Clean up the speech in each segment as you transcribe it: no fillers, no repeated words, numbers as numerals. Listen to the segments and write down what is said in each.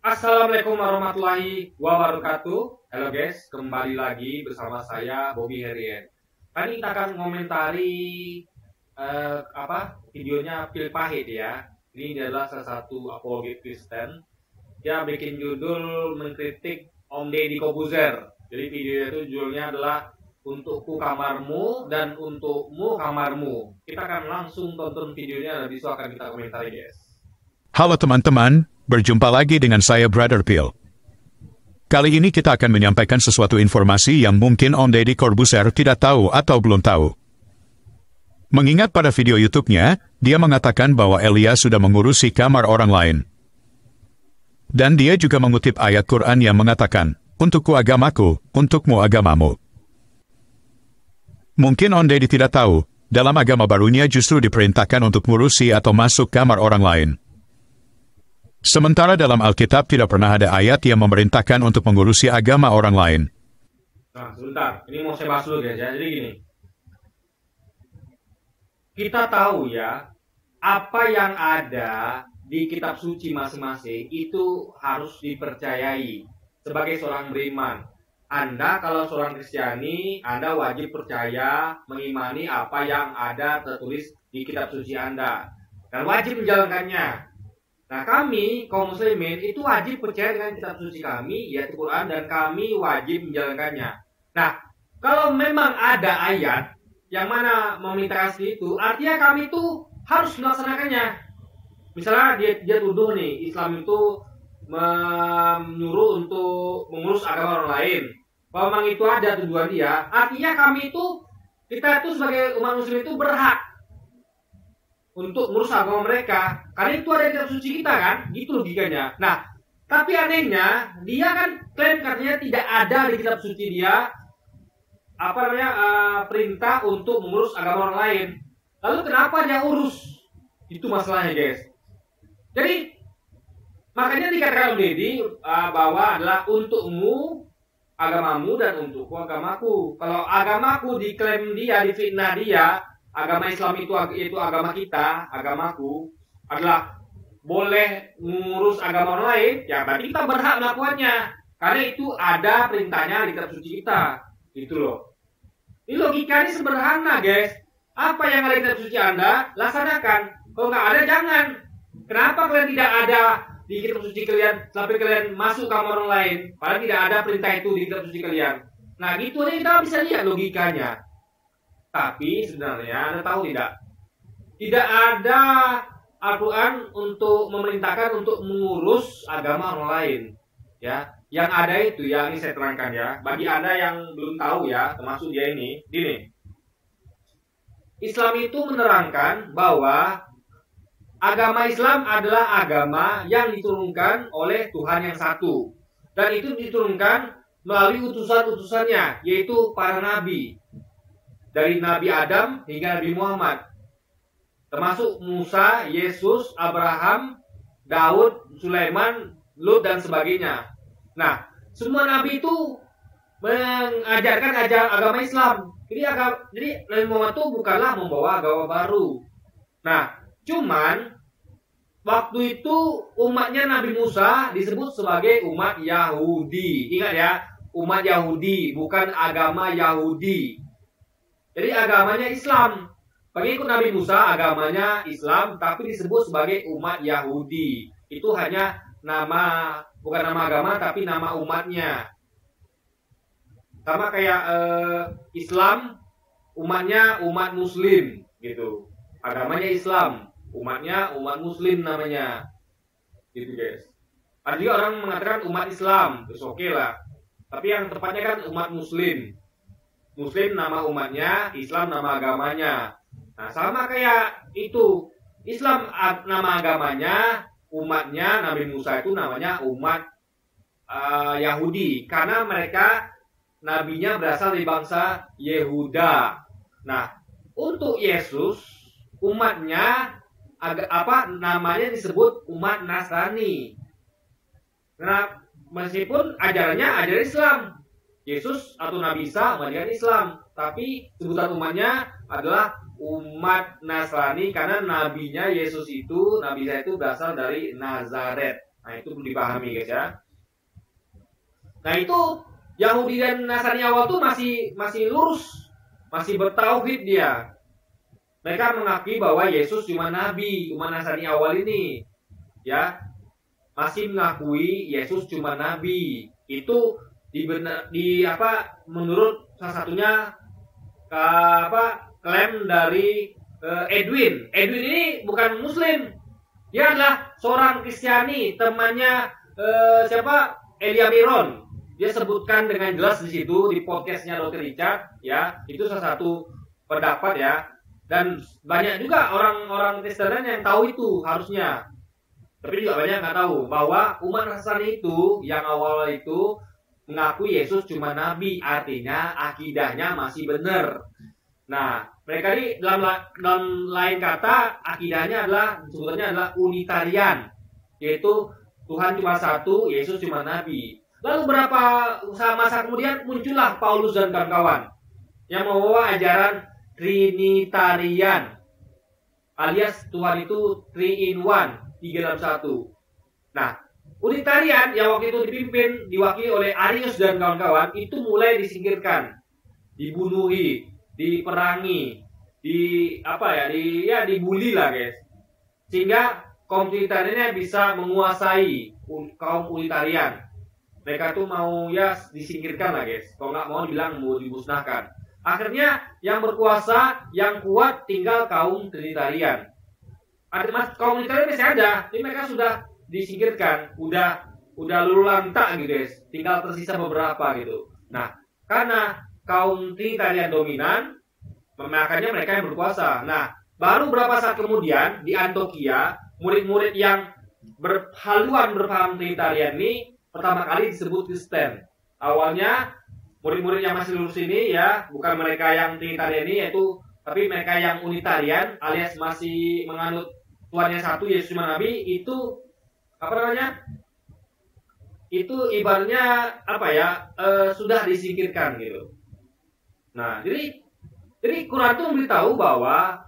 Assalamualaikum warahmatullahi wabarakatuh. Halo guys, kembali lagi bersama saya Bobby Herien. Kali kita akan mengomentari videonya Phil Pahit ya. Ini adalah salah satu apologet Kristen. Dia bikin judul mengkritik Om Deddy Corbuzier. Jadi videonya itu judulnya adalah Untukku Kamarmu dan Untukmu Kamarmu. Kita akan langsung tonton videonya dan besok akan kita komentari guys. Halo teman-teman, berjumpa lagi dengan saya Brother Phil. Kali ini kita akan menyampaikan sesuatu informasi yang mungkin Om Deddy Corbuzier tidak tahu atau belum tahu. Mengingat pada video YouTube-nya, dia mengatakan bahwa Elia sudah mengurusi kamar orang lain. Dan dia juga mengutip ayat Quran yang mengatakan, "Untukku agamaku, untukmu agamamu." Mungkin Om Deddy tidak tahu, dalam agama barunya justru diperintahkan untuk mengurusi atau masuk kamar orang lain. Sementara dalam Alkitab tidak pernah ada ayat yang memerintahkan untuk mengurusi agama orang lain. Nah, sebentar. Ini mau saya bahas dulu guys ya. Jadi gini. Kita tahu ya, apa yang ada di kitab suci masing-masing itu harus dipercayai sebagai seorang beriman. Anda kalau seorang Kristiani, Anda wajib percaya, mengimani apa yang ada tertulis di kitab suci Anda. Dan wajib menjalankannya. Nah, kami, kaum muslimin, itu wajib percaya dengan kitab suci kami, yaitu Quran, dan kami wajib menjalankannya. Nah, kalau memang ada ayat yang mana meminta itu, artinya kami itu harus melaksanakannya. Misalnya dia tuduh nih, Islam itu menyuruh untuk mengurus agama orang lain. Kalau memang itu ada tujuan dia, artinya kita itu sebagai umat muslim itu berhak untuk mengurus agama mereka, karena itu ada di kitab suci kita kan, gitu logikanya. Nah, tapi anehnya dia kan klaim katanya tidak ada di kitab suci dia perintah untuk mengurus agama orang lain. Lalu kenapa dia urus? Itu masalahnya guys. Jadi makanya dikatakan oleh Deddy bahwa adalah untukmu agamamu dan untukku agamaku. Kalau agamaku diklaim dia, difitnah dia, agama Islam itu agama kita, agamaku, adalah boleh mengurus agama orang lain, ya berarti kita berhak melakukannya. Karena itu ada perintahnya di kitab suci kita. Itu loh. Ini logikanya sederhana guys. Apa yang ada di kitab suci Anda, laksanakan. Kalau nggak ada, jangan. Kenapa kalian tidak ada di kitab suci kalian, sampai kalian masuk kamar orang lain, padahal tidak ada perintah itu di kitab suci kalian. Nah gitu aja kita bisa lihat logikanya. Tapi sebenarnya Anda tahu tidak? Tidak ada Al-Quran untuk memerintahkan untuk mengurus agama orang lain. Ya, yang ada itu yang ini saya terangkan ya. Bagi Anda yang belum tahu ya, termasuk dia ini, gini. Islam itu menerangkan bahwa agama Islam adalah agama yang diturunkan oleh Tuhan yang satu. Dan itu diturunkan melalui utusan-utusannya, yaitu para nabi. Dari Nabi Adam hingga Nabi Muhammad. Termasuk Musa, Yesus, Abraham, Daud, Sulaiman, Lut, dan sebagainya. Nah, semua nabi itu mengajarkan agama Islam. Jadi Nabi Muhammad itu bukanlah membawa agama baru. Nah, cuman waktu itu umatnya Nabi Musa disebut sebagai umat Yahudi. Ingat ya, umat Yahudi, bukan agama Yahudi. Jadi agamanya Islam. Pengikut Nabi Musa agamanya Islam, tapi disebut sebagai umat Yahudi. Itu hanya nama, bukan nama agama, tapi nama umatnya. Sama kayak Islam, umatnya umat Muslim, gitu. Agamanya Islam, umatnya umat Muslim namanya, gitu guys. Ada juga orang mengatakan umat Islam, terus oke lah. Tapi yang tepatnya kan umat Muslim. Muslim nama umatnya, Islam nama agamanya. Nah, sama kayak itu. Islam nama agamanya, umatnya Nabi Musa itu namanya umat Yahudi. Karena mereka nabinya berasal dari bangsa Yehuda. Nah, untuk Yesus, umatnya namanya disebut umat Nasrani. Nah, meskipun ajarannya ajaran Islam. Yesus atau Nabi Isa mengajarkan Islam, tapi sebutan umatnya adalah umat Nasrani karena nabinya Yesus itu, Nabi Isa itu berasal dari Nazaret. Nah, itu perlu dipahami guys ya. Nah, itu Yahudi dan Nasrani awal tuh masih lurus, masih bertauhid dia. Mereka mengakui bahwa Yesus cuma nabi, cuma Nasrani awal ini. Ya. Masih mengakui Yesus cuma nabi. Itu menurut salah satunya klaim dari Edwin. Edwin ini bukan Muslim. Dia adalah seorang Kristiani, temannya Elia Miron. Dia sebutkan dengan jelas di situ di podcastnya Dr. Richard, ya. Itu salah satu pendapat ya. Dan banyak juga orang-orang Kristen yang tahu itu harusnya. Tapi juga banyak nggak tahu bahwa umat Nasrani itu yang awal itu mengakui Yesus cuma nabi, artinya akidahnya masih benar. Nah, mereka ini dalam lain kata akidahnya sebetulnya adalah unitarian, yaitu Tuhan cuma satu, Yesus cuma nabi. Lalu berapa masa kemudian muncullah Paulus dan kawan-kawan yang membawa ajaran Trinitarian, alias Tuhan itu 3 in 1, 3 dalam 1. Nah, Unitarian yang waktu itu diwakili oleh Arius dan kawan-kawan itu mulai disingkirkan, dibunuhi, diperangi, dibully lah guys. Sehingga kaum Trinitarian bisa menguasai kaum Unitarian. Mereka tuh mau disingkirkan lah guys. Kalau nggak mau bilang mau dimusnahkan. Akhirnya yang berkuasa, yang kuat tinggal kaum Trinitarian. Kaum Trinitarian masih ada, tapi mereka sudah disingkirkan, udah lulu lantak gitu guys. Tinggal tersisa beberapa gitu. Nah, karena kaum Trinitarian dominan, makanya mereka yang berkuasa. Nah, baru beberapa saat kemudian di Antioquia, murid-murid yang berhaluan berpaham Trinitarian ini pertama kali disebut Kristen. Awalnya murid-murid yang masih lurus ini ya, bukan mereka yang Trinitarian ini tapi mereka yang Unitarian alias masih menganut Tuhan yang satu, Yesus cuma nabi, itu itu ibaratnya sudah disingkirkan gitu. Nah, jadi Quran itu memberitahu bahwa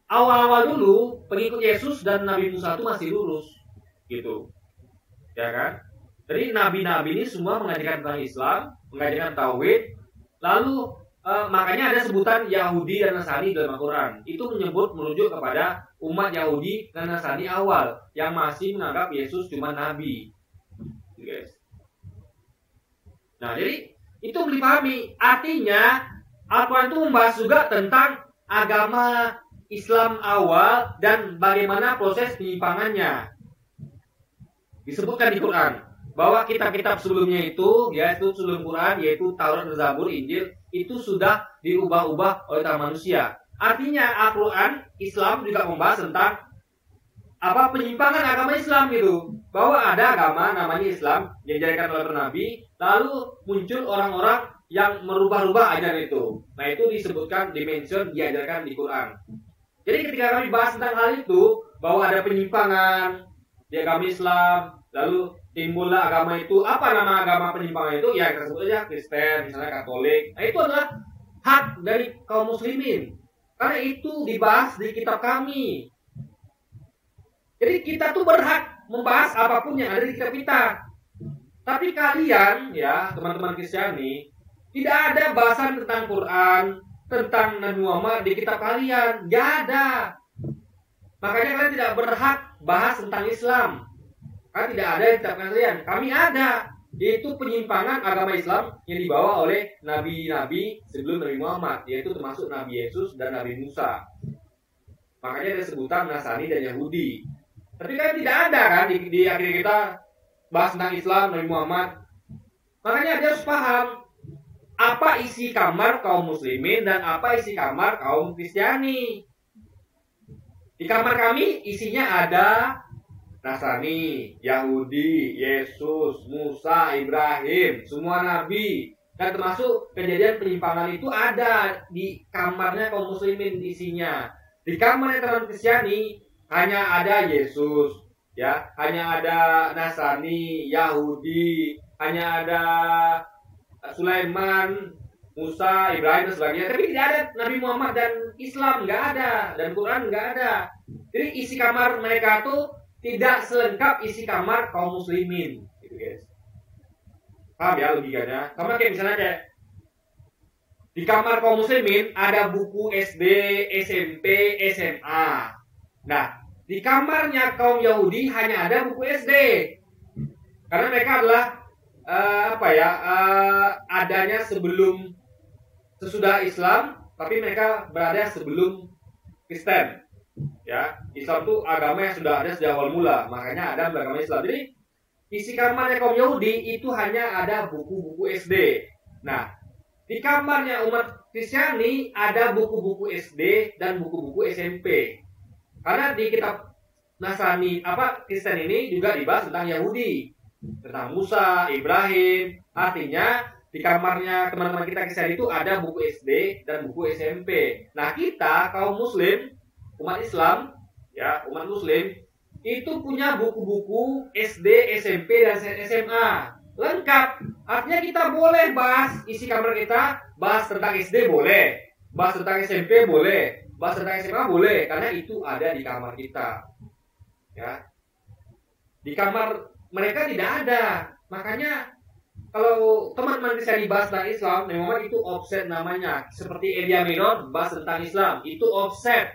awal-awal dulu pengikut Yesus dan Nabi Musa itu masih lurus gitu. Ya kan? Jadi nabi-nabi ini semua mengajarkan tentang Islam, mengajarkan tauhid. Lalu makanya ada sebutan Yahudi dan Nasrani dalam Al-Quran. Itu merujuk kepada umat Yahudi dan Nasrani awal yang masih menganggap Yesus cuma nabi. Guys. Nah, jadi itu dipahami. Artinya Al-Quran itu membahas juga tentang agama Islam awal dan bagaimana proses penyimpangannya. Disebutkan di Quran bahwa kitab-kitab sebelumnya itu sebelum Quran, yaitu Taurat, Zabur, Injil, itu sudah diubah-ubah oleh tangan manusia. Artinya Al-Quran Islam juga membahas tentang penyimpangan agama Islam gitu. Bahwa ada agama namanya Islam yang diajarkan oleh Nabi, lalu muncul orang-orang yang merubah-rubah ajaran itu. Nah, itu disebutkan diajarkan di Quran. Jadi ketika kami bahas tentang hal itu, bahwa ada penyimpangan di agama Islam, lalu timbullah agama itu, apa nama agama penyimpangan itu? Ya, kita sebut aja Kristen, misalnya Katolik. Nah, itu adalah hak dari kaum muslimin. Karena itu dibahas di kitab kami. Jadi kita tuh berhak membahas apapun yang ada di kitab kita. Tapi kalian, ya, teman-teman Kristiani, tidak ada bahasan tentang Quran, tentang Nabi Muhammad di kitab kalian. Gak ada. Makanya kalian tidak berhak bahas tentang Islam. Karena tidak ada di kitab kalian. Kami ada. Yaitu penyimpangan agama Islam yang dibawa oleh nabi-nabi sebelum Nabi Muhammad. Yaitu termasuk Nabi Yesus dan Nabi Musa. Makanya ada sebutan Nasrani dan Yahudi. Tapi kan tidak ada kan di akhir kita bahas tentang Islam, Nabi Muhammad. Makanya dia harus paham apa isi kamar kaum muslimin dan apa isi kamar kaum Kristiani. Di kamar kami isinya ada Nasrani, Yahudi, Yesus, Musa, Ibrahim, semua nabi. Dan termasuk kejadian penyimpangan itu ada di kamarnya kaum muslimin isinya. Di kamarnya teman Kristiani hanya ada Yesus, ya, hanya ada Nasrani, Yahudi, hanya ada Sulaiman, Musa, Ibrahim dan sebagainya. Tapi tidak ada Nabi Muhammad dan Islam, nggak ada, dan Quran nggak ada. Jadi isi kamar mereka tuh tidak selengkap isi kamar kaum muslimin, gitu guys. Paham ya logikanya? Sama kayak misalnya kayak di kamar kaum muslimin ada buku SD, SMP, SMA. Nah, di kamarnya kaum Yahudi hanya ada buku SD. Karena mereka adalah adanya sesudah Islam, tapi mereka berada sebelum Kristen. Ya, Islam itu agama yang sudah ada sejak awal mula, makanya ada beragama Islam. Jadi isi kamarnya kaum Yahudi itu hanya ada buku-buku SD. Nah, di kamarnya umat Kristiani ada buku-buku SD dan buku-buku SMP. Karena di kitab Nasrani Kristen ini juga dibahas tentang Yahudi, tentang Musa, Ibrahim. Artinya di kamarnya teman-teman kita Kristen itu ada buku SD dan buku SMP. Nah, kita kaum Muslim, umat Islam, ya umat Muslim itu punya buku-buku SD, SMP, dan SMA lengkap. Artinya kita boleh bahas isi kamar kita, bahas tentang SD boleh, bahas tentang SMP boleh, bahas tentang SMA boleh, karena itu ada di kamar kita. Ya, di kamar mereka tidak ada. Makanya kalau teman-teman bisa dibahas tentang Islam, memang itu offset namanya. Seperti Elia Minor bahas tentang Islam, itu offset.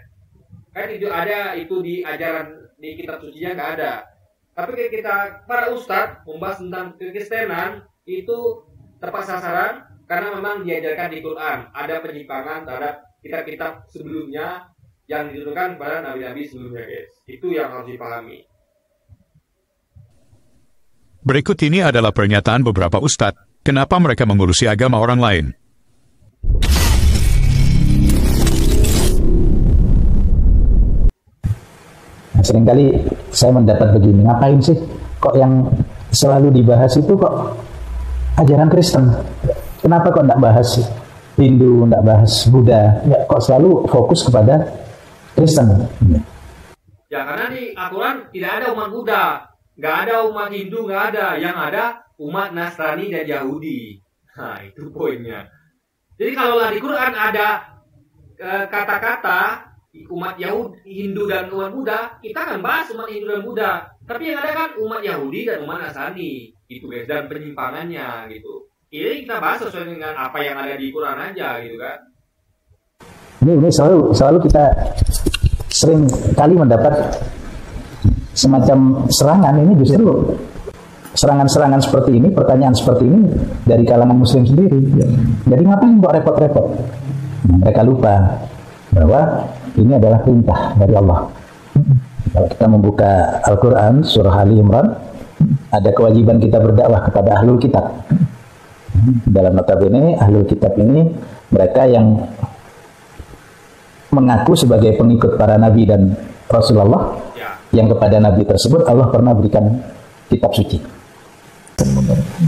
Kan itu ada, itu di ajaran di kitab sucinya nggak ada. Tapi kita para ustadz membahas tentang kekristenan itu tepat sasaran karena memang diajarkan di Quran. Ada penyimpangan terhadap kitab-kitab sebelumnya yang diturunkan kepada nabi-nabi sebelumnya, guys. Itu yang harus dipahami. Berikut ini adalah pernyataan beberapa ustadz, kenapa mereka mengurusi agama orang lain. Seringkali saya mendapat begini, ngapain sih kok yang selalu dibahas itu kok ajaran Kristen? Kenapa kok enggak bahas Hindu, enggak bahas Buddha? Ya, kok selalu fokus kepada Kristen? Ya karena di Al-Quran tidak ada umat Buddha, nggak ada umat Hindu, nggak ada. Yang ada umat Nasrani dan Yahudi. Nah itu poinnya. Jadi kalaulah di Quran ada kata-kata umat Yahudi, Hindu dan umat Buddha, kita akan bahas umat Hindu dan Buddha. Tapi yang ada kan umat Yahudi dan umat Nasrani, gitu guys, dan penyimpangannya gitu. Ini kita bahas sesuai dengan apa yang ada di Quran aja, gitu kan. Ini selalu kita sering kali mendapat semacam serangan. Ini justru serangan-serangan seperti ini, pertanyaan seperti ini dari kalangan Muslim sendiri. Jadi ngapain kok repot-repot? Mereka lupa bahwa ini adalah perintah dari Allah. Kalau kita membuka Al-Quran, surah Ali Imran, ada kewajiban kita berdakwah kepada ahlul kitab. Dalam notabene, ahlul kitab ini mereka yang mengaku sebagai pengikut para nabi dan Rasulullah, yang kepada nabi tersebut Allah pernah berikan kitab suci.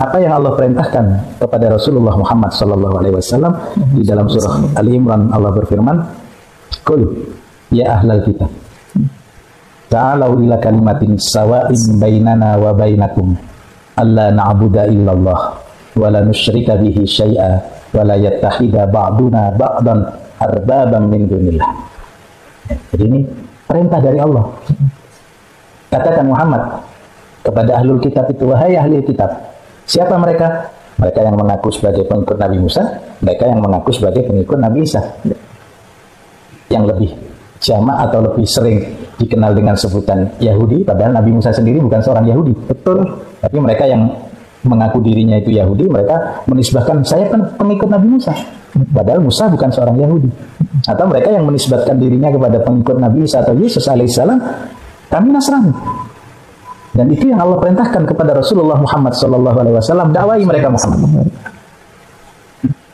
Apa yang Allah perintahkan kepada Rasulullah Muhammad SAW di dalam surah Ali Imran, Allah berfirman, Qul ya ahlal kitab ta'alau ila kalimatin sawa'in bainana wa bainakum alla na'budu illallah wa la nusyrika bihi syai'a wa la yattakhidha ba'duna ba'dan arbaban min dunillah. Jadi ini perintah dari Allah. Katakan Muhammad kepada ahlul kitab itu, wahai ahli kitab. Siapa mereka? Mereka yang mengaku sebagai pengikut Nabi Musa, mereka yang mengaku sebagai pengikut Nabi Isa. Yang lebih jamak atau lebih sering dikenal dengan sebutan Yahudi, padahal Nabi Musa sendiri bukan seorang Yahudi. Betul. Tapi mereka yang mengaku dirinya itu Yahudi, mereka menisbahkan, saya kan pengikut Nabi Musa, padahal Musa bukan seorang Yahudi. Atau mereka yang menisbahkan dirinya kepada pengikut Nabi Isa atau Yesus alaihissalam, kami Nasrani. Dan itu yang Allah perintahkan kepada Rasulullah Muhammad SAW, dakwai mereka Muhammad.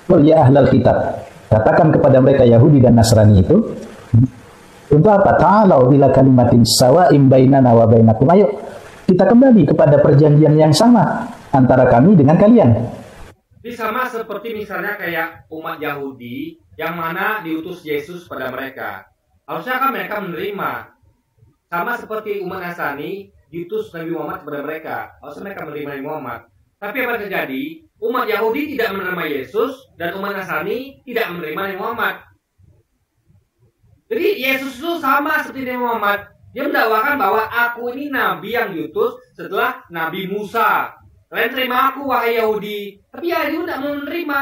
Qul ya ahlal kitab, katakan kepada mereka Yahudi dan Nasrani itu, untuk apa? Ta'alau ila kalimatin sawa'im bainana wa bainakum. Ayo kita kembali kepada perjanjian yang sama antara kami dengan kalian. Ini sama seperti misalnya kayak umat Yahudi yang mana diutus Yesus pada mereka. Harusnya kan mereka menerima. Sama seperti umat Nasrani diutus Nabi Muhammad kepada mereka. Harusnya mereka menerima Nabi Muhammad. Tapi apa yang terjadi? Umat Yahudi tidak menerima Yesus dan umat Nasrani tidak menerima Nabi Muhammad. Jadi Yesus itu sama seperti Nabi Muhammad, Dia mendakwakan bahwa aku ini nabi yang diutus setelah Nabi Musa. Kalian terima aku, wahai Yahudi. Tapi Yahudi tidak mau menerima.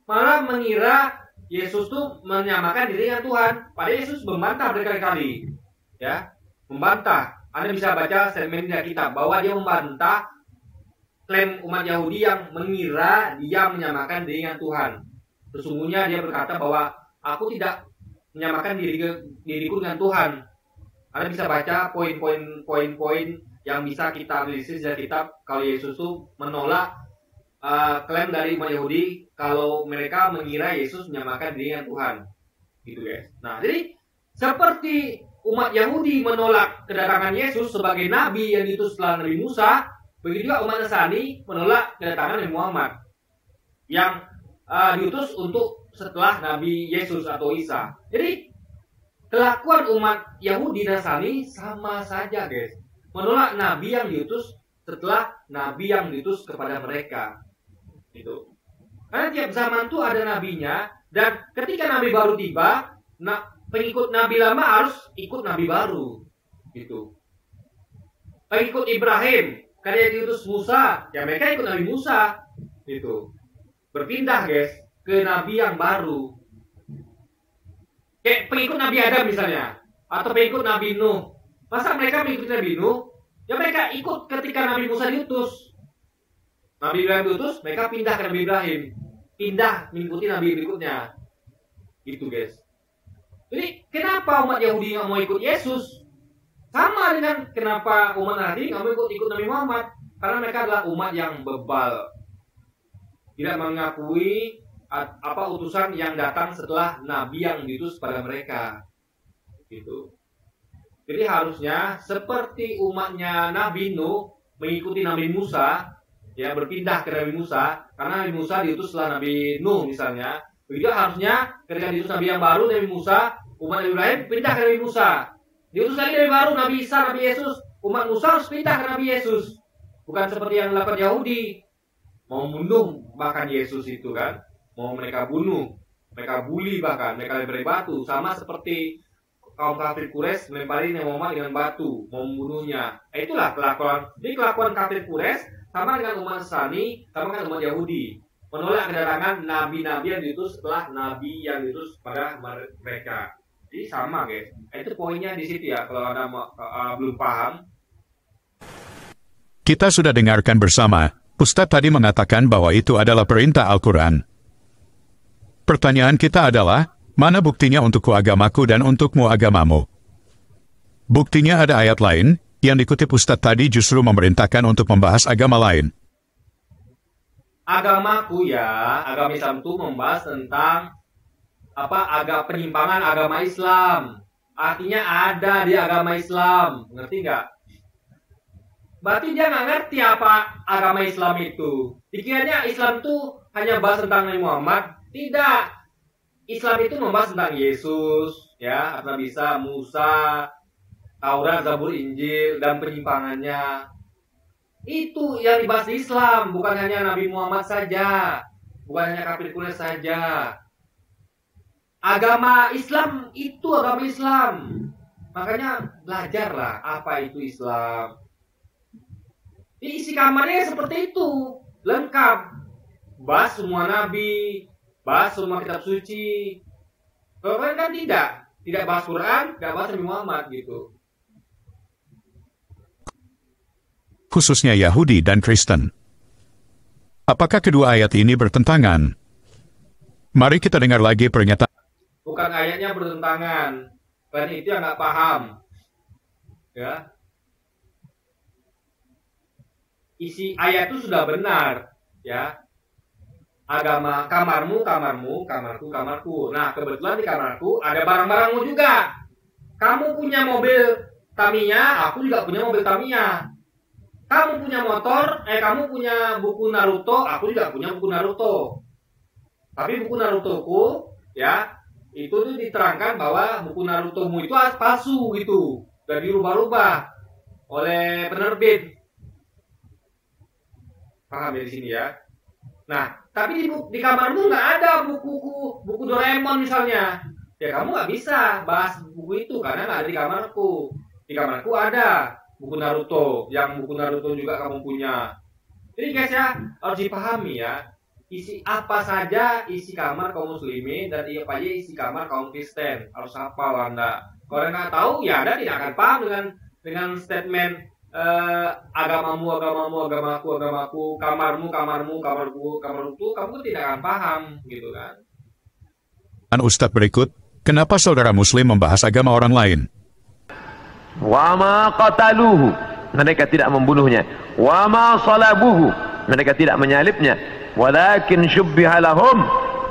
Malah mengira Yesus tuh menyamakan diri dengan Tuhan. Padahal Yesus membantah berkali-kali. Ya, membantah. Anda bisa baca statement dari kitab bahwa dia membantah klaim umat Yahudi yang mengira dia menyamakan diri dengan Tuhan. Sesungguhnya dia berkata bahwa aku tidak menyamakan diriku dengan Tuhan. Anda bisa baca poin-poin yang bisa kita analisis dari kitab kalau Yesus itu menolak klaim dari umat Yahudi kalau mereka mengira Yesus menyamakan diri dengan Tuhan. Gitu guys. Nah, jadi seperti umat Yahudi menolak kedatangan Yesus sebagai nabi yang diutus setelah Nabi Musa, begitu juga umat Nasrani menolak kedatangan Nabi Muhammad yang diutus untuk setelah Nabi Yesus atau Isa. Jadi kelakuan umat Yahudi dan Nasrani sama saja guys. Menolak nabi yang diutus setelah nabi yang diutus kepada mereka. Gitu. Karena tiap zaman itu ada nabinya, dan ketika nabi baru tiba, pengikut nabi lama harus ikut nabi baru. Gitu. Pengikut Ibrahim, karena diutus Musa, ya mereka ikut Nabi Musa. Gitu. Berpindah guys ke nabi yang baru. Kayak pengikut Nabi Adam misalnya, atau pengikut Nabi Nuh. Masa mereka mengikuti Nabi Nuh? Ya mereka ikut ketika Nabi Musa diutus. Nabi Ibrahim diutus, mereka pindah ke Nabi Ibrahim. Pindah mengikuti Nabi berikutnya. Gitu guys. Jadi kenapa umat Yahudi nggak mau ikut Yesus? Sama dengan kenapa umat Nasrani nggak mau ikut Nabi Muhammad. Karena mereka adalah umat yang bebal. Tidak mengakui utusan yang datang setelah nabi yang diutus pada mereka. Gitu. Jadi harusnya seperti umatnya Nabi Nuh mengikuti Nabi Musa, ya berpindah ke Nabi Musa, karena Nabi Musa diutus setelah Nabi Nuh misalnya. Begitu harusnya ketika diutus Nabi yang baru, Nabi Musa, umat Nabi Ibrahim pindah ke Nabi Musa. Diutus lagi Nabi baru, Nabi Isa, Nabi Yesus, umat Musa harus pindah ke Nabi Yesus. Bukan seperti yang dilakukan Yahudi, mau membunuh bahkan Yesus itu kan, mau mereka bunuh, mereka bully bahkan, mereka lempari batu, sama seperti kaum kafir Quraisy melempari Nabi Muhammad dengan batu, mau membunuhnya. Itulah kelakuan. Jadi kelakuan kafir Quraisy sama dengan umat Nasrani, sama dengan umat Yahudi, menolak kedatangan nabi-nabi yang diutus setelah nabi yang diutus pada mereka. Jadi sama guys. Itu poinnya di situ ya. Kalau Anda belum paham. Kita sudah dengarkan bersama. Ustadz tadi mengatakan bahwa itu adalah perintah Al-Quran. Pertanyaan kita adalah, mana buktinya untukku agamaku dan untukmu agamamu? Buktinya ada ayat lain, yang dikutip Ustadz tadi justru memerintahkan untuk membahas agama lain. Agamaku ya, agama Islam itu membahas tentang penyimpangan agama Islam. Artinya ada di agama Islam, ngerti nggak? Berarti dia nggak ngerti apa agama Islam itu. Dikiranya Islam itu hanya bahas tentang Nabi Muhammad. Tidak. Islam itu membahas tentang Yesus, ya, Nabi Isa, Musa, Taurat, Zabur, Injil, dan penyimpangannya. Itu yang dibahas di Islam, bukan hanya Nabi Muhammad saja, bukan hanya kafir Quraisy saja. Agama Islam itu agama Islam. Makanya belajarlah apa itu Islam. Isi kamarnya seperti itu, lengkap. Bahas semua nabi, bahas semua kitab suci. Quran kan tidak bahas Quran, tidak bahas Nabi Muhammad gitu. Khususnya Yahudi dan Kristen. Apakah kedua ayat ini bertentangan? Mari kita dengar lagi pernyataan. Bukan ayatnya bertentangan, karena itu yang nggak paham. Ya. Isi ayat itu sudah benar, ya. Agama kamarmu, kamarmu, kamarku, kamarku. Nah, kebetulan di kamarku ada barang-barangmu juga. Kamu punya mobil Tamiya, aku juga punya mobil Tamiya. Kamu punya motor, kamu punya buku Naruto, aku juga punya buku Naruto. Tapi buku Narutoku, ya, itu tuh diterangkan bahwa buku Narutomu itu palsu gitu, dan dirubah-rubah oleh penerbit. Paham ya di sini ya? Nah, tapi di kamarmu nggak ada buku Doraemon misalnya. Ya kamu nggak bisa bahas buku itu karena nggak ada di kamarku. Di kamarku ada buku Naruto, yang buku Naruto juga kamu punya. Jadi guys ya, harus dipahami ya, isi apa saja isi kamar kaum muslimin dan apa aja isi kamar kaum Kristen. Harus hafal Anda. Kalau nggak tahu ya Anda tidak akan paham dengan statement agamamu, agamaku, kamarmu, kamu tidak akan paham gitu kan. Ustadz berikut, kenapa saudara muslim membahas agama orang lain? Wa ma qataluhu, mereka tidak membunuhnya. Wa ma salabuhu, mereka tidak menyalibnya. Walakin syubbiha lahum,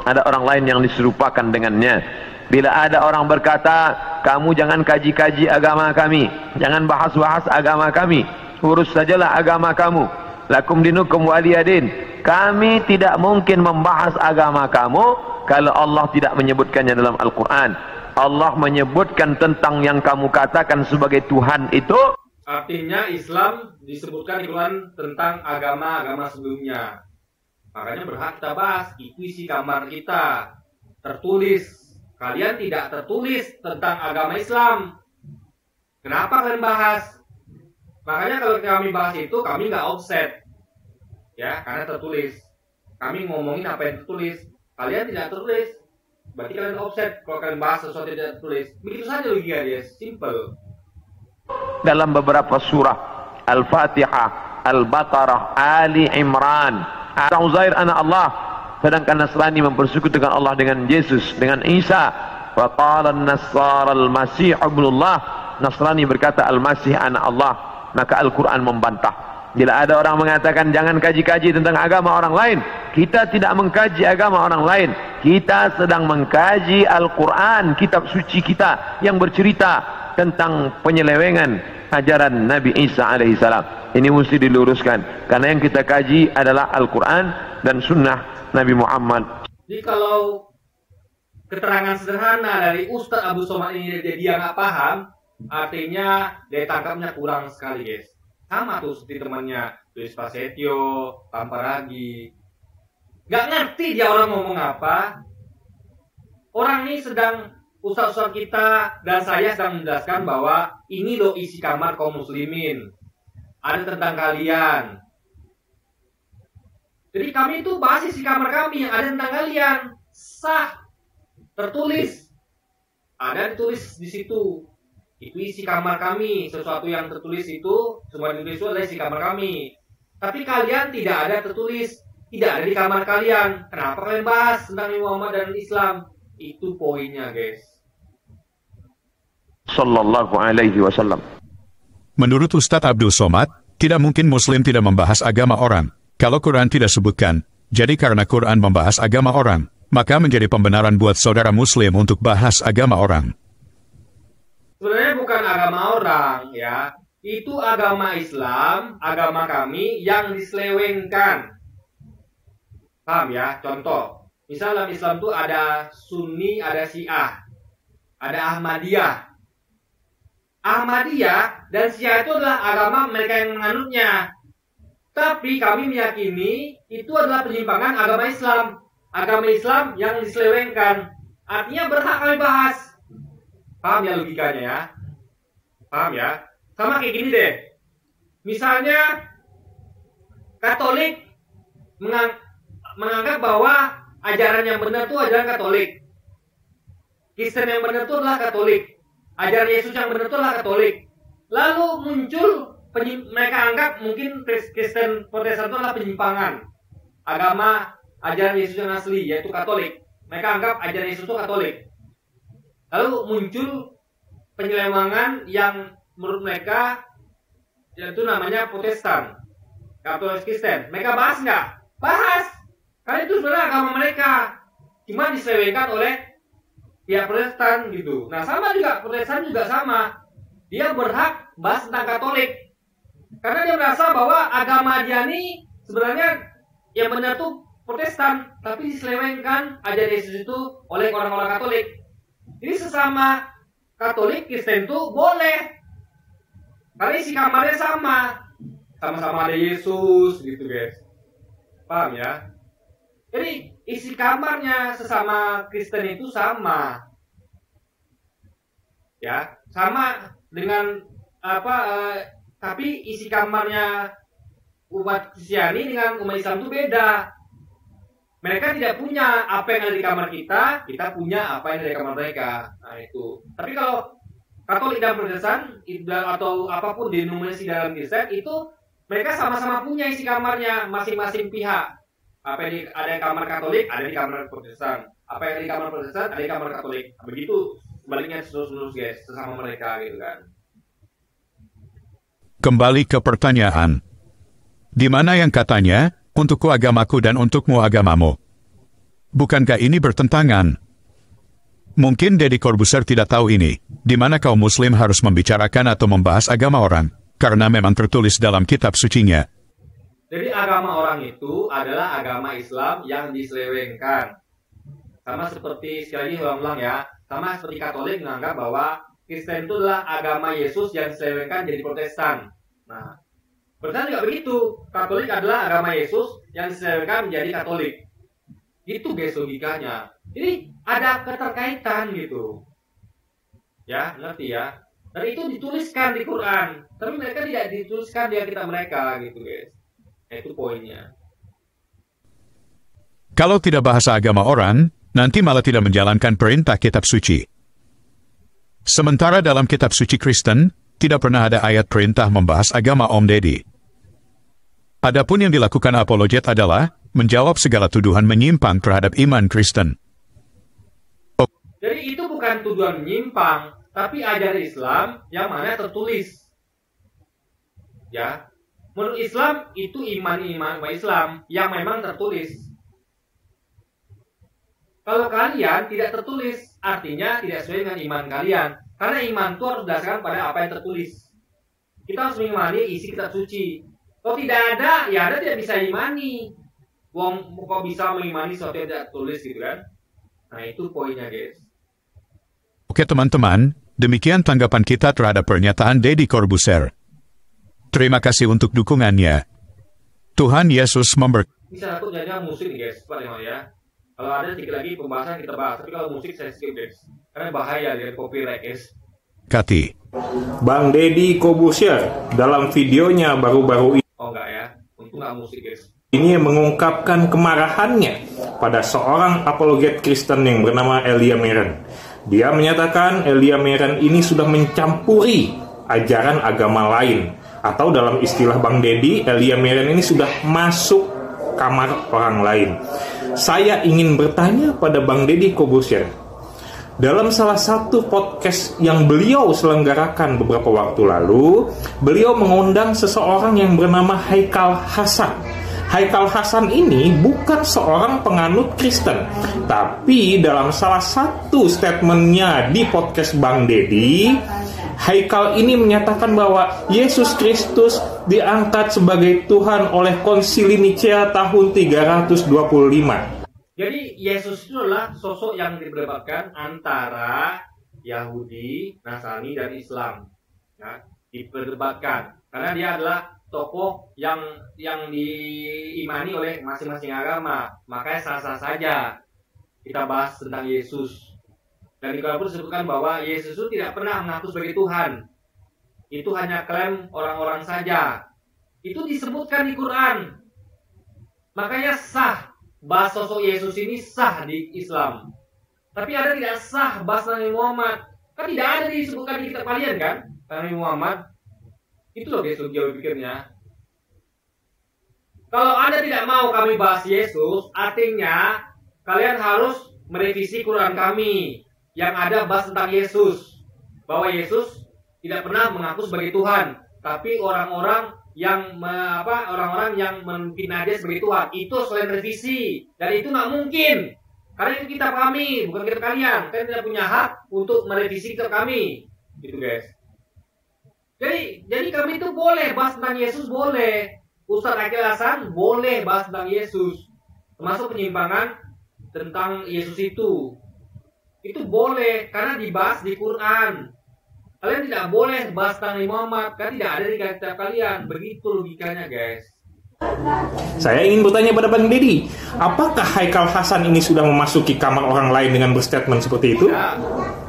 ada orang lain yang diserupakan dengannya. Bila ada orang berkata, kamu jangan kaji-kaji agama kami, jangan bahas-bahas agama kami, urus sajalah agama kamu, lakum dinukum waliyadin, kami tidak mungkin membahas agama kamu kalau Allah tidak menyebutkannya dalam Al-Quran. Allah menyebutkan tentang yang kamu katakan sebagai Tuhan itu. Artinya Islam disebutkan di Quran tentang agama-agama sebelumnya. Makanya berhak kita bahas, itu isi kamar kita. Tertulis. Kalian tidak tertulis tentang agama Islam. Kenapa kalian bahas? Makanya kalau kami bahas itu, kami nggak offset. Ya, karena tertulis. Kami ngomongin apa yang tertulis. Kalian tidak tertulis. Berarti kalian offset kalau kalian bahas sesuatu yang tidak tertulis. Begitu saja logika dia, simple. Dalam beberapa surah, Al-Fatihah, Al-Baqarah, Ali Imran, Uzair anak Allah, sedangkan Nasrani mempersekutukan Allah dengan Yesus, dengan Isa. Wa qala an-Nasara al-Masih ibnullah, Nasrani berkata Al-Masih anak Allah. Maka Al-Quran membantah. Bila ada orang mengatakan jangan kaji-kaji tentang agama orang lain, kita tidak mengkaji agama orang lain, kita sedang mengkaji Al-Quran, kitab suci kita yang bercerita tentang penyelewengan ajaran Nabi Isa alaihissalam. Ini mesti diluruskan, karena yang kita kaji adalah Al-Quran dan sunnah Nabi Muhammad. Jadi kalau keterangan sederhana dari Ustadz Abu Somad ini jadi dia nggak paham, artinya daya tangkapnya kurang sekali guys. Sama tuh seperti temannya Luis Prasetyo, Tamparagi. Gak ngerti dia orang ngomong apa. Orang ini sedang, ustaz-ustaz kita dan saya sedang menjelaskan bahwa ini loh isi kamar kaum muslimin. Ada tentang kalian. Jadi kami itu bahas isi kamar kami yang ada tentang kalian. Sah. Tertulis. Ada ditulis di situ. Itu isi kamar kami, sesuatu yang tertulis itu, semua yang tertulis itu adalah isi kamar kami. Tapi kalian tidak ada tertulis, tidak ada di kamar kalian. Kenapa kalian bahas tentang Muhammad dan Islam? Itu poinnya guys. Sallallahu alaihi wasallam. Menurut Ustadz Abdul Somad, tidak mungkin Muslim tidak membahas agama orang. Kalau Quran tidak sebutkan, jadi karena Quran membahas agama orang, maka menjadi pembenaran buat saudara Muslim untuk bahas agama orang. Sebenarnya bukan agama orang ya, itu agama Islam, agama kami yang diselewengkan. Paham ya? Contoh, misal dalam Islam itu ada Sunni, ada Syiah, ada Ahmadiyah. Ahmadiyah dan Syiah itu adalah agama mereka yang menganutnya. Tapi kami meyakini itu adalah penyimpangan agama Islam. Agama Islam yang diselewengkan. Artinya berhak kami bahas. Paham ya logikanya ya? Paham ya? Sama kayak gini deh. Misalnya Katolik menganggap bahwa ajaran yang benar itu ajaran Katolik. Kristen yang benar itu adalah Katolik. Ajaran Yesus yang benar itu adalah Katolik. Lalu muncul mereka anggap mungkin Kristen Protestan itu adalah penyimpangan agama ajaran Yesus yang asli, yaitu Katolik. Mereka anggap ajaran Yesus itu Katolik. Lalu muncul penyelewangan yang menurut mereka yaitu namanya Protestan, Katolik Kristen. Mereka bahas nggak? Bahas. Karena itu sebenarnya agama mereka, cuma diselewengkan oleh pihak Protestan gitu. Nah sama juga Protestan juga sama. Dia berhak bahas tentang Katolik, karena dia merasa bahwa agama dia ini sebenarnya yang benar tuh Protestan, tapi diselewengkan ajaran Yesus itu oleh orang-orang Katolik. Jadi sesama Katolik, Kristen itu boleh. Karena isi kamarnya sama. Sama-sama ada Yesus gitu guys. Paham ya? Jadi isi kamarnya sesama Kristen itu sama. Ya, sama dengan tapi isi kamarnya umat Kristiani dengan umat Islam itu beda. Mereka tidak punya apa yang ada di kamar kita punya apa yang ada di kamar mereka. Nah itu. Tapi kalau Katolik dan Protestan atau apapun denominasi dalam Kristen itu mereka sama-sama punya isi kamarnya masing-masing pihak. Apa yang ada di kamar Katolik ada di kamar Protestan. Apa yang ada di kamar Protestan ada di kamar Katolik. Begitu sebaliknya terus-menerus guys, sesama mereka gitu kan. Kembali ke pertanyaan. Di mana yang katanya, untukku agamaku dan untukmu agamamu? Bukankah ini bertentangan? Mungkin Deddy Corbuzier tidak tahu ini, di mana kaum muslim harus membicarakan atau membahas agama orang, karena memang tertulis dalam kitab sucinya. Jadi agama orang itu adalah agama Islam yang diselewengkan. Sama seperti, sekali lagi ulang-ulang ya, sama seperti Katolik menganggap bahwa Kristen itu adalah agama Yesus yang diselewengkan jadi Protestan. Nah, Protestan juga begitu. Katolik adalah agama Yesus yang diselewengkan menjadi Katolik. Itu guys logikanya. Jadi ada keterkaitan gitu. Ya, ngerti ya? Dan itu dituliskan di Quran. Tapi mereka tidak dituliskan di kitab mereka gitu guys. Nah, itu poinnya. Kalau tidak bahasa agama orang, nanti malah tidak menjalankan perintah kitab suci. Sementara dalam kitab suci Kristen, tidak pernah ada ayat perintah membahas agama Om Deddy. Adapun yang dilakukan apologet adalah menjawab segala tuduhan menyimpang terhadap iman Kristen. Jadi itu bukan tuduhan menyimpang, tapi ajaran Islam yang mana tertulis. Ya, menurut Islam itu iman Islam yang memang tertulis. Kalau kalian tidak tertulis, artinya tidak sesuai dengan iman kalian. Karena iman itu harus berdasarkan pada apa yang tertulis. Kita harus mengimani isi kitab suci. Kalau tidak ada, ya Anda tidak bisa imani. Kok bisa mengimani sesuatu yang tidak tertulis gitu kan? Nah itu poinnya guys. Oke teman-teman, demikian tanggapan kita terhadap pernyataan Deddy Corbuzier. Terima kasih untuk dukungannya. Tuhan Yesus memberkati. Bisa aku jadinya musik nih guys, ya. Kalau ada sedikit lagi pembahasan kita bahas, tapi kalau musik saya skip guys, karena bahaya dari copyright guys. Kati. Bang Deddy Corbuzier dalam videonya baru-baru ini. Oh enggak ya, untung nggak musik guys. Ini mengungkapkan kemarahannya pada seorang apologet Kristen yang bernama Elia Meren. Dia menyatakan Elia Meren ini sudah mencampuri ajaran agama lain. Atau dalam istilah Bang Deddy, Elia Meren ini sudah masuk kamar orang lain. Saya ingin bertanya pada Bang Deddy Corbuzier. Dalam salah satu podcast yang beliau selenggarakan beberapa waktu lalu, beliau mengundang seseorang yang bernama Haikal Hasan. Haikal Hasan ini bukan seorang penganut Kristen, tapi dalam salah satu statementnya di podcast Bang Deddy, Haikal ini menyatakan bahwa Yesus Kristus diangkat sebagai Tuhan oleh Konsili Nicea tahun 325. Jadi Yesus itu adalah sosok yang diperdebatkan antara Yahudi, Nasrani, dan Islam. Ya, diperdebatkan karena dia adalah tokoh yang diimani oleh masing-masing agama. Makanya sah-sah saja kita bahas tentang Yesus. Dan di Quran pun disebutkan bahwa Yesus itu tidak pernah mengaku sebagai Tuhan. Itu hanya klaim orang-orang saja. Itu disebutkan di Quran. Makanya sah bahas sosok Yesus ini sah di Islam. Tapi ada tidak sah bahas Nabi Muhammad. Kan tidak ada disebutkan di kitab kalian kan, Nabi Muhammad. Itu loh guys, jauh pikirnya. Kalau Anda tidak mau kami bahas Yesus, artinya kalian harus merevisi Quran kami yang ada bahas tentang Yesus. Bahwa Yesus tidak pernah mengaku sebagai Tuhan, tapi orang-orang yang memfitnah dia sebagai Tuhan. Itu selain revisi. Dan itu nggak mungkin. Karena itu kitab kami, bukan kitab kalian. Kalian tidak punya hak untuk merevisi kitab kami. Gitu guys. Jadi kami itu boleh bahas tentang Yesus, boleh. Ustadz Haikal Hasan boleh bahas tentang Yesus. Termasuk penyimpangan tentang Yesus itu. Itu boleh, karena dibahas di Quran. Kalian tidak boleh bahas tentang Nabi Muhammad, karena tidak ada di kitab kalian. Begitu logikanya guys. Saya ingin bertanya pada Bang Deddy, apakah Haikal Hasan ini sudah memasuki kamar orang lain dengan berstatement seperti itu? Ya.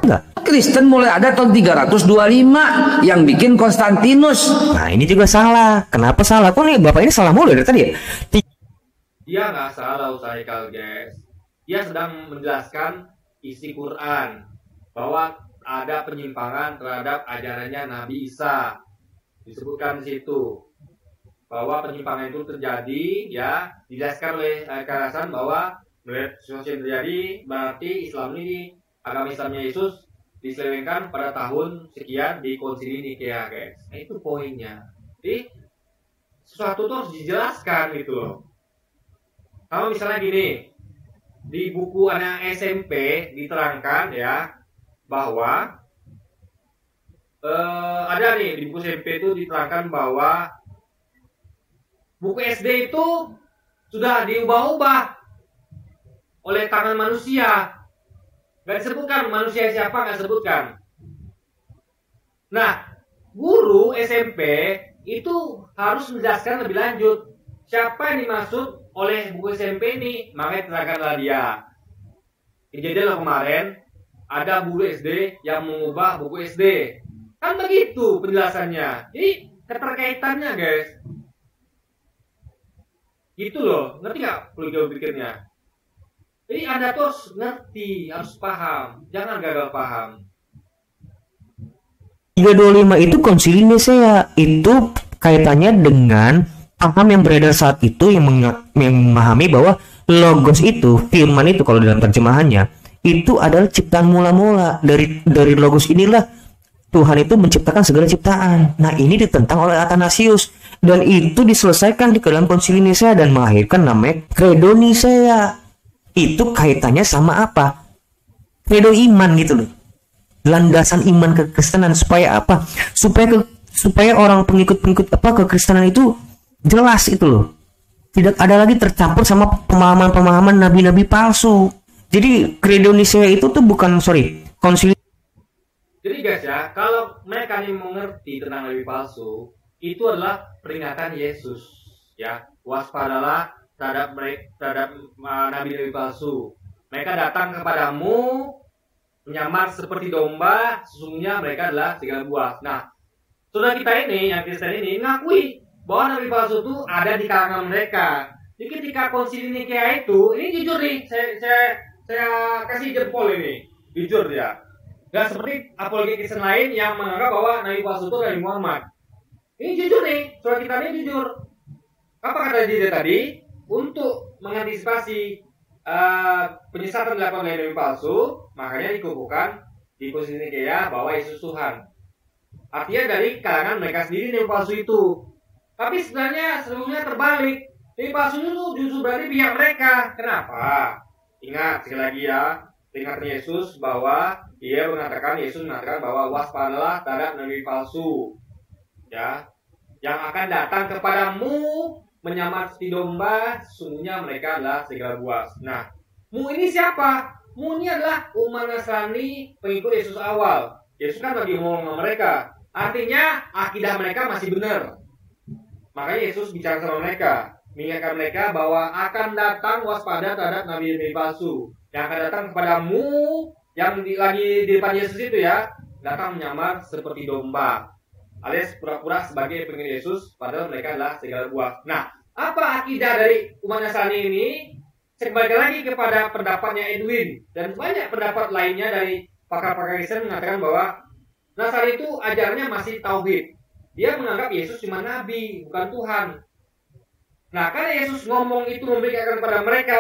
Enggak. Kristen mulai ada tahun 325 yang bikin Konstantinus. Nah ini juga salah. Kenapa salah? Kok nih Bapak ini salah mulu dari tadi ya? Dia nggak salah Ustaz Haikal, guys. Dia sedang menjelaskan isi Quran bahwa ada penyimpangan terhadap ajarannya Nabi Isa. Disebutkan di situ bahwa penyimpangan itu terjadi, ya, dijelaskan oleh Hasan bahwa melihat sesuatu yang terjadi berarti Islam ini, agama Islamnya Yesus diselewengkan pada tahun sekian di Konsili Nikea, guys. Nah itu poinnya. Jadi sesuatu itu harus dijelaskan gitu loh. Kalau misalnya gini, di buku anak SMP diterangkan ya bahwa ada nih di buku SMP itu diterangkan bahwa buku SD itu sudah diubah-ubah oleh tangan manusia. Gak disebutkan manusia siapa, gak disebutkan. Nah, guru SMP itu harus menjelaskan lebih lanjut siapa yang dimaksud oleh buku SMP ini. Makanya terangkanlah dia. Kejadian kemarin ada guru SD yang mengubah buku SD. Kan begitu penjelasannya. Jadi keterkaitannya, guys. Gitu loh, ngerti gak perlu pikirnya? Jadi Anda tuh harus ngerti, harus paham, jangan gagal paham. 325 itu Konsili Nisea, itu kaitannya dengan paham yang beredar saat itu yang memahami bahwa logos itu, firman itu kalau dalam terjemahannya itu adalah ciptaan mula-mula. Dari logos inilah Tuhan itu menciptakan segala ciptaan. Nah ini ditentang oleh Athanasius dan itu diselesaikan di dalam Konsili Nisea dan melahirkan namanya Credo Nisea. Itu kaitannya sama apa? Credo iman gitu loh. Landasan iman kekristenan supaya apa? Supaya orang pengikut kekristenan itu jelas itu loh. Tidak ada lagi tercampur sama pemahaman-pemahaman nabi-nabi palsu. Jadi Credo Nisea itu tuh Konsili. Jadi guys ya, kalau mereka ini mengerti tentang nabi palsu, itu adalah peringatan Yesus, ya. Waspadalah terhadap nabi-nabi palsu. Mereka datang kepadamu menyamar seperti domba, sesungguhnya mereka adalah serigala buas. Nah, saudara kita ini, yang Kristen ini, mengakui bahwa nabi palsu itu ada di kalangan mereka. Jadi ketika Konsili Nikea itu, ini jujur nih, saya kasih jempol ini, jujur ya. Gak seperti apologi Kristen lain yang menganggap bahwa nabi palsu itu Nabi Muhammad. Ini jujur nih, saudara kita ini jujur. Apa kata dia tadi? Untuk mengantisipasi penyesatan dilakukan oleh nabi palsu, makanya dikukuhkan di Konsili Nikea bahwa Yesus Tuhan. Artinya dari kalangan mereka sendiri nabi palsu itu. Tapi sebenarnya sebelumnya terbalik. Nabi palsu itu justru berarti pihak mereka. Kenapa? Ingat sekali lagi ya, peringatan Yesus bahwa Yesus mengatakan bahwa waspadalah terhadap nabi palsu, ya, yang akan datang kepadamu menyamar seperti domba, sesungguhnya mereka adalah serigala buas. Nah, mu ini siapa? Mu ini adalah umat Nasrani pengikut Yesus awal. Yesus kan lagi ngomong sama mereka. Artinya akidah mereka masih benar. Makanya Yesus bicara sama mereka, mengingatkan mereka bahwa akan datang waspada terhadap nabi-nabi palsu yang akan datang kepadamu, yang lagi di depan Yesus itu ya, datang menyamar seperti domba, alias pura-pura sebagai pengikut Yesus, padahal mereka adalah serigala buas. Nah, apa akidah dari umat Nasrani ini? Saya kembali lagi kepada pendapatnya Edwin dan banyak pendapat lainnya dari pakar-pakar Kristen mengatakan bahwa Nasrani itu ajarannya masih tauhid. Dia menganggap Yesus cuma nabi, bukan Tuhan. Nah, karena Yesus ngomong itu memberikan kepada mereka,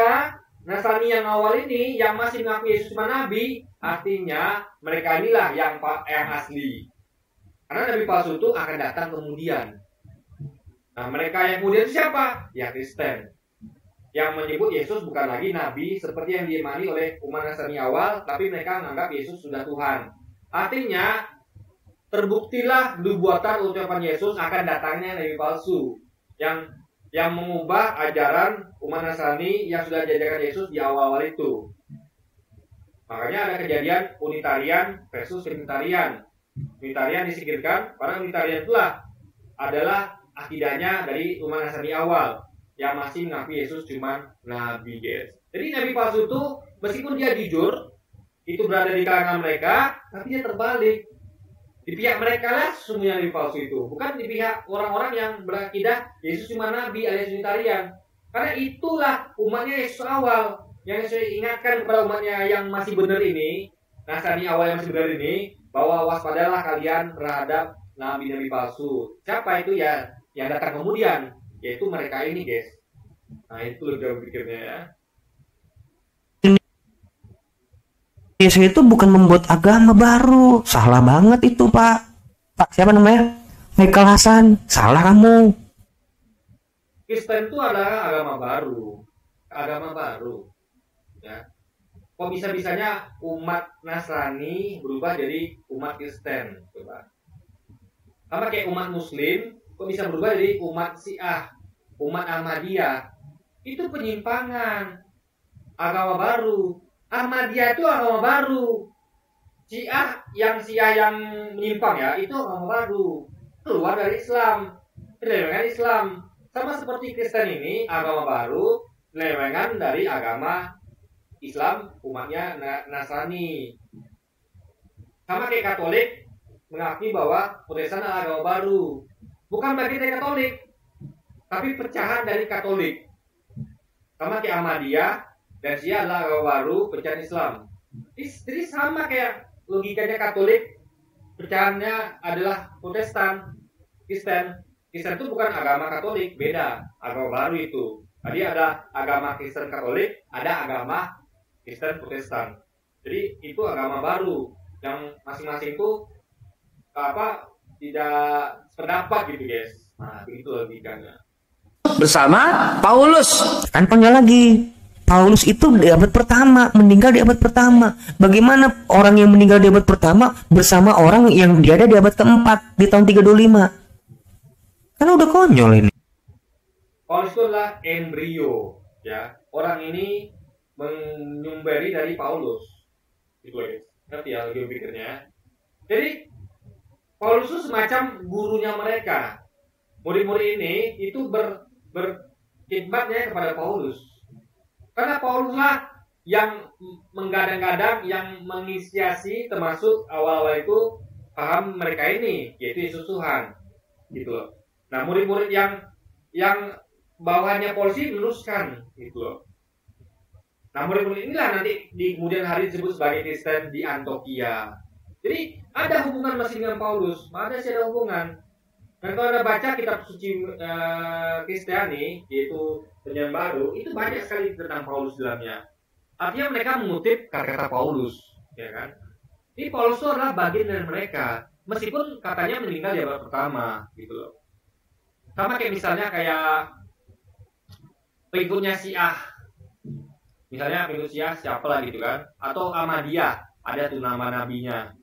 Nasrani yang awal ini yang masih mengaku Yesus cuma nabi, artinya mereka inilah yang asli. Karena nabi palsu itu akan datang kemudian. Nah, mereka yang kemudian itu siapa? Ya Kristen. Yang menyebut Yesus bukan lagi nabi seperti yang diimani oleh umat Nasrani awal, tapi mereka menganggap Yesus sudah Tuhan. Artinya, terbuktilah nubuatan ucapan Yesus akan datangnya nabi palsu yang mengubah ajaran umat Nasrani yang sudah diajarkan Yesus di awal-awal itu. Makanya ada kejadian Unitarian versus Trinitarian. Unitarian disingkirkan, karena Unitarian itulah adalah akidahnya dari umat Nasrani awal yang masih mengaku Yesus cuma nabi, guys. Jadi nabi palsu itu meskipun dia jujur, itu berada di kalangan mereka, tapi dia terbalik. Di pihak mereka lah sesungguhnya nabi palsu itu, bukan di pihak orang-orang yang berakidah Yesus cuma nabi alias Unitarian. Karena itulah umatnya Yesus awal, yang saya ingatkan kepada umatnya yang masih benar ini, Nasrani awal yang masih benar ini, bahwa waspadalah kalian terhadap nabi-nabi palsu. Siapa itu ya? Yang datang kemudian, yaitu mereka ini, guys. Nah, itu lebih pikirnya ya. Yesus itu bukan membuat agama baru. Salah banget itu, Pak. Pak, siapa namanya? Michael Hasan. Salah kamu. Kristen itu adalah agama baru. Agama baru. Ya. Kok bisa-bisanya umat Nasrani berubah jadi umat Kristen? Coba. Sama kayak umat Muslim, kok bisa berubah jadi umat Syiah, umat Ahmadiyah? Itu penyimpangan. Agama baru. Ahmadiyah itu agama baru. Syiah yang menyimpang ya, itu agama baru. Keluar dari Islam. Penyelewengan Islam. Sama seperti Kristen ini, agama baru, penyelewengan dari agama Islam, umatnya Nasrani. Sama kayak Katolik, mengakui bahwa Protestan adalah agama baru. Bukan bagian dari Katolik, tapi pecahan dari Katolik. Sama kayak Ahmadiyah, dan Syiah adalah agama baru, pecahan Islam. Jadi sama kayak logikanya Katolik, pecahannya adalah Protestan, Kristen. Kristen itu bukan agama Katolik, beda, agama baru itu. Tadi ada agama Kristen Katolik, ada agama Kristen Protestan. Jadi itu agama baru yang masing-masing itu tidak sependapat gitu, guys. Nah, begitu logikanya. Bersama Paulus. Kan panggil lagi. Paulus itu di abad pertama, meninggal di abad pertama. Bagaimana orang yang meninggal di abad pertama bersama orang yang dia ada di abad keempat di tahun 325? Kan udah konyol ini. Paulus itu adalah embrio, ya. Orang ini menyumberi dari Paulus. Itu guys. Ngerti ya lagi pikirnya. Jadi Paulus itu semacam gurunya mereka. Murid-murid ini itu berkhidmatnya kepada Paulus. Karena Pauluslah yang menggadang-gadang, yang menginisiasi termasuk awal-awal itu paham mereka ini, yaitu Yesus Tuhan, gitu loh. Nah, murid-murid yang bawahannya Paulus ini meneruskan, gitu loh. Nah, murid-murid inilah nanti di kemudian hari disebut sebagai Kristen di Antioquia. Jadi ada hubungan masih dengan Paulus, ada sih ada hubungan. Dan kalau Anda baca kitab suci Kristiani, yaitu Perjanjian Baru, itu banyak sekali tentang Paulus dalamnya. Artinya mereka mengutip kata-kata Paulus, ya kan? Ini Paulus itu adalah bagian dari mereka, meskipun katanya meninggal di abad pertama, gitu loh. Sama kayak misalnya pengikutnya Syiah, misalnya pengikut Syiah siapa lah gitu kan? Atau Ahmadiyah, ada tuh nama nabinya,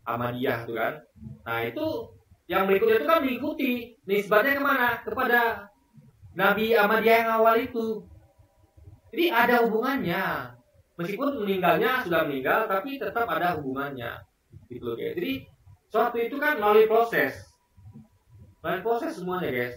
Ahmadiyah tuh kan? Nah itu yang berikutnya itu kan mengikuti nisbatnya kemana? Kepada Nabi Ahmadiyah yang awal itu. Jadi ada hubungannya. Meskipun meninggalnya sudah meninggal, tapi tetap ada hubungannya. Gitu loh guys. Jadi suatu itu kan melalui proses. Melalui proses semuanya guys.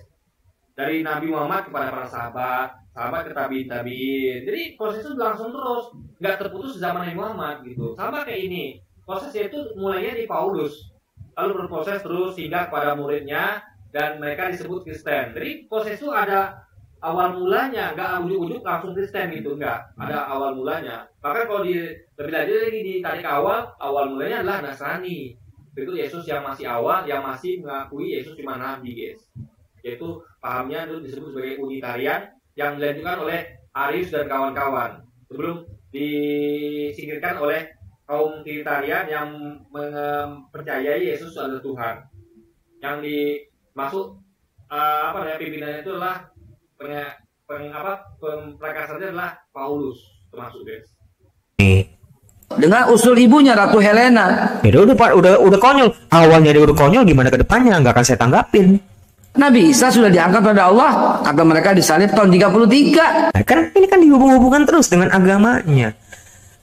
Dari Nabi Muhammad kepada para sahabat, sahabat ke tabi'in. Jadi proses itu berlangsung terus, nggak terputus zaman Nabi Muhammad gitu. Sama kayak ini. Prosesnya itu mulainya di Paulus. Lalu berproses terus hingga kepada muridnya dan mereka disebut Kristen. Jadi proses itu ada awal mulanya, nggak ujuk-ujuk langsung Kristen gitu, nggak. Ada awal mulanya. Bahkan kalau lebih lanjut lagi ditarik awal mulanya adalah Nasrani. Itu Yesus yang masih awal, yang masih mengakui Yesus cuma nabi, guys. Yaitu pahamnya itu disebut sebagai Unitarian yang dilanjutkan oleh Arius dan kawan-kawan. Sebelum disingkirkan oleh kaum Trinitarian yang mempercayai Yesus adalah Tuhan. Yang dimaksud pimpinannya itu adalah pemprakarsanya adalah Paulus termasuk guys. Dengan usul ibunya Ratu Helena. Itu udah konyol. Awalnya dia udah konyol, gimana ke depannya nggak akan saya tanggapin. Nabi Isa sudah diangkat oleh Allah, kata mereka disalib tahun 33. Nah, kan ini kan dihubung-hubungkan terus dengan agamanya.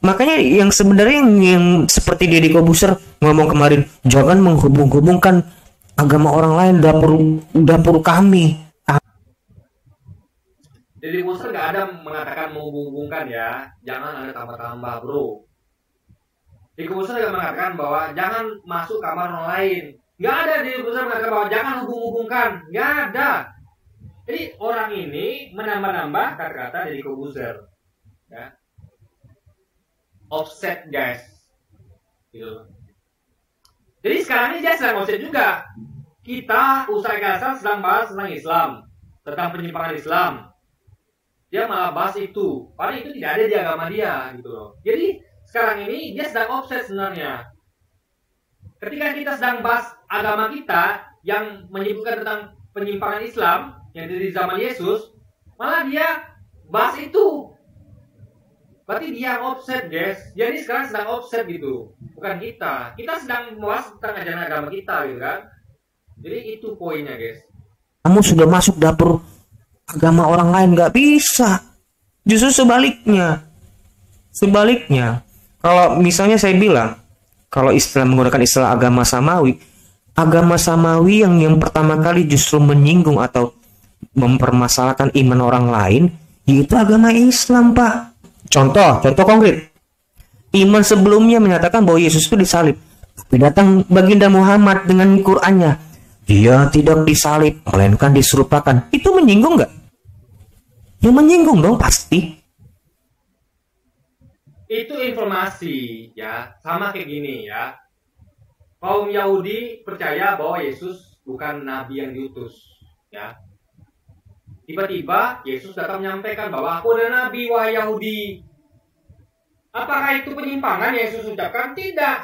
Makanya yang sebenarnya yang seperti Deddy Corbuzier ngomong kemarin, jangan menghubung-hubungkan agama orang lain dapur kami. Deddy Corbuzier nggak ada mengatakan menghubung-hubungkan ya, jangan ada tambah-tambah bro. Deddy Corbuzier juga mengatakan bahwa jangan masuk kamar orang lain. Nggak ada Deddy Corbuzier mengatakan bahwa jangan hubung-hubungkan. Nggak ada. Jadi orang ini menambah-nambah kata-kata Deddy Corbuzier. Ya. Offset guys. Gitu. Jadi sekarang ini dia sedang offset juga. Kita Ustaz Hasan sedang bahas tentang Islam, tentang penyimpangan Islam. Dia malah bahas itu. Padahal itu tidak ada di agama dia gitu loh. Jadi sekarang ini dia sedang offset sebenarnya. Ketika kita sedang bahas agama kita yang menyebutkan tentang penyimpangan Islam yang dari zaman Yesus, malah dia bahas itu. Berarti dia offset guys. Jadi sekarang sedang offset gitu. Bukan kita. Kita sedang membahas tentang ajaran agama kita gitu kan. Jadi itu poinnya guys. Kamu sudah masuk dapur agama orang lain, nggak bisa. Justru sebaliknya. Sebaliknya. Kalau misalnya saya bilang, kalau istilah menggunakan istilah agama samawi yang pertama kali justru menyinggung atau mempermasalahkan iman orang lain, yaitu agama Islam, Pak. Contoh konkret. Iman sebelumnya menyatakan bahwa Yesus itu disalib. Tapi datang baginda Muhammad dengan Qur'annya. Dia tidak disalib, melainkan diserupakan. Itu menyinggung nggak? Ya menyinggung dong, pasti. Itu informasi ya, sama kayak gini ya. Kaum Yahudi percaya bahwa Yesus bukan nabi yang diutus ya. Tiba-tiba Yesus datang menyampaikan bahwa aku adalah nabi wahai Yahudi. Apakah itu penyimpangan yang Yesus ucapkan? Tidak.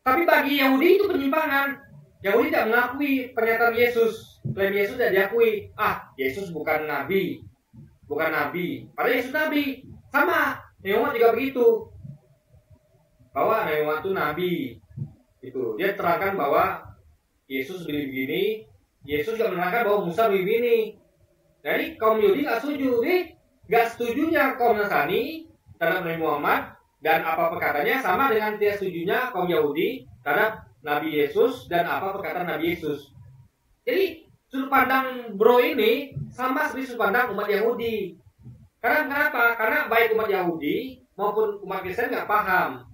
Tapi bagi Yahudi itu penyimpangan. Yahudi tidak mengakui pernyataan Yesus. Klaim Yesus tidak diakui. Yesus bukan nabi. Bukan nabi. Padahal Yesus nabi. Sama, Nabi Muhammad juga begitu. Bahwa Nabi Muhammad itu nabi. Itu. Dia terangkan bahwa Yesus begini. Yesus juga menerangkan bahwa Musa begini. Jadi kaum Yahudi nggak setuju. Nggak setujunya kaum Nasrani terhadap Nabi Muhammad dan apa perkataannya sama dengan tidak setujunya kaum Yahudi terhadap Nabi Yesus dan apa perkataan Nabi Yesus. Jadi sudut pandang bro ini sama seperti sudut pandang umat Yahudi. Karena kenapa? Karena baik umat Yahudi maupun umat Kristen nggak paham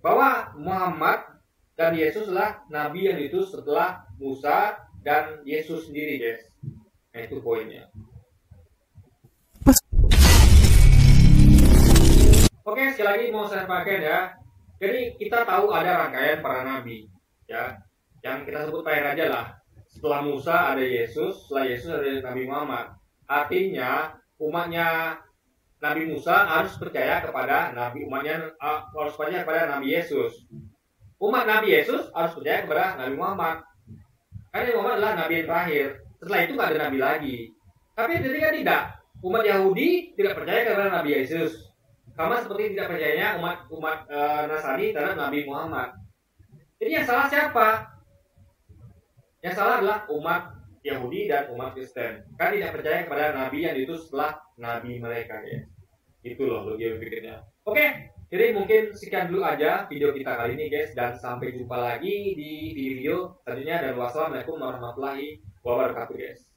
bahwa Muhammad dan Yesus adalah Nabi yang diutus setelah Musa dan Yesus sendiri, guys. Nah, itu poinnya. Oke, sekali lagi mau saya pakai ya. Jadi kita tahu ada rangkaian para nabi, ya, yang kita sebut pair aja lah. Setelah Musa ada Yesus, setelah Yesus ada Nabi Muhammad. Artinya umatnya Nabi Musa harus percaya kepada harus percaya kepada Nabi Yesus. Umat Nabi Yesus harus percaya kepada Nabi Muhammad. Karena Nabi Muhammad adalah Nabi yang terakhir. Setelah itu nggak ada Nabi lagi. Tapi ketika tidak, umat Yahudi tidak percaya kepada Nabi Yesus. Sama seperti tidak percayanya umat Nasrani terhadap Nabi Muhammad. Jadi yang salah siapa? Yang salah adalah umat Yahudi dan umat Kristen. Kan tidak percaya kepada Nabi yang diutus setelah Nabi mereka ya. Itu loh logika pikirnya. Oke, jadi mungkin sekian dulu aja video kita kali ini guys. Dan sampai jumpa lagi di video selanjutnya. Dan wassalamualaikum warahmatullahi wabarakatuh guys.